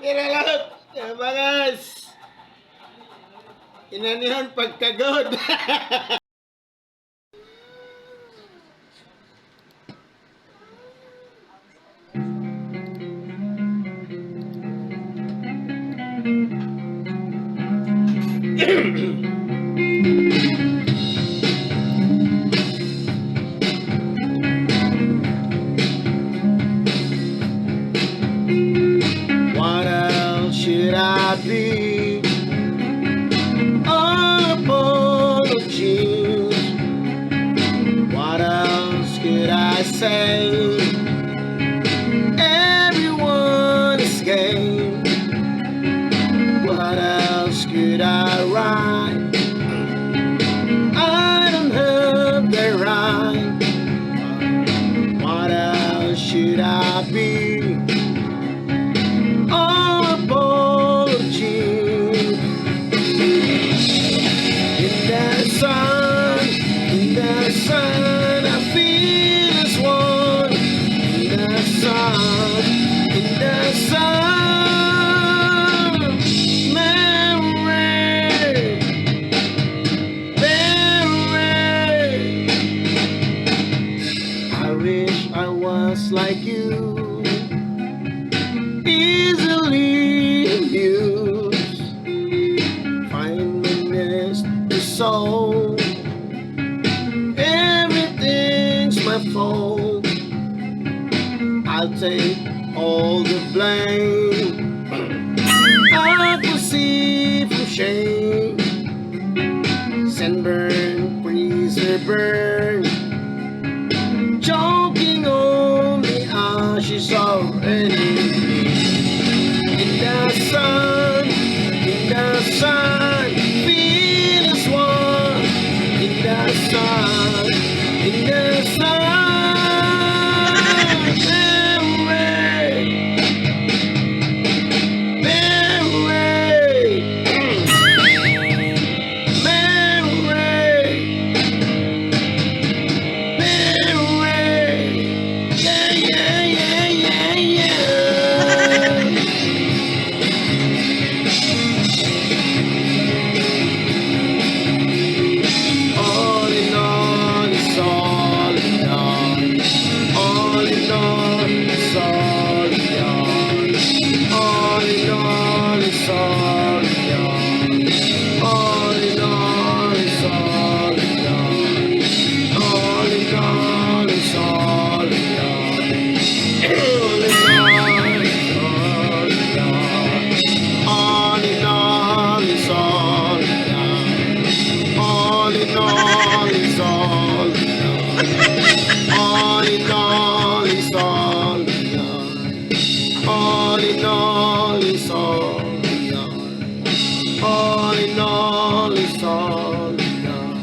Pira lahat, Bangas. Inanihan pagkagod. What else should I be? Apologies. What else could I say? Everyone escaped. What else could I write? I don't have the right. What else should I be? All apology. In the sun, I feel as one. In the sun, memory, memory. I wish I was like you, easily amused, kindness to soul. Everything's my fault. I'll take all the blame. I can see from shame. Sunburn, freezer burn, choking on the ashes of enemy. In the sun, feel as one. In the sun, memory, memory, memory, memory. Yeah, yeah, yeah, yeah, yeah. All in all, it's all in all. All in all, it's all in all. All in all, it's all in all. All in all, it's all in all. All in all, it's all in all. All in all, it's all in all. All in all, it's all in all. All in all, it's all in all. All in all, it's all in all. All in all, it's all in all.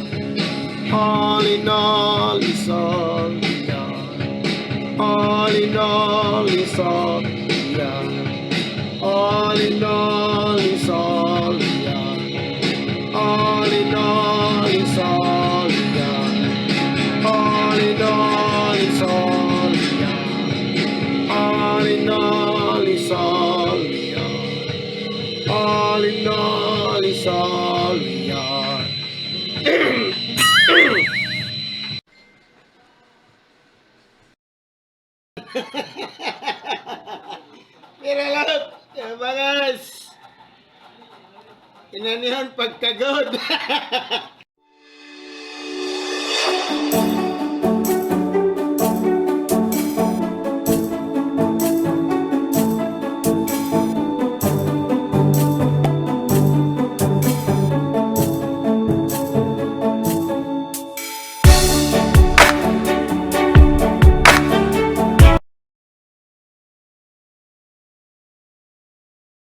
All in all, it's all in all. All in all, it's all in all. All in all, it's all in all. All in all, it's all in all. All in all, it's all in all. All in all, it's all in all. All in all, it's all in all. Pira lahat, Bangas. Inanihan pagkagod.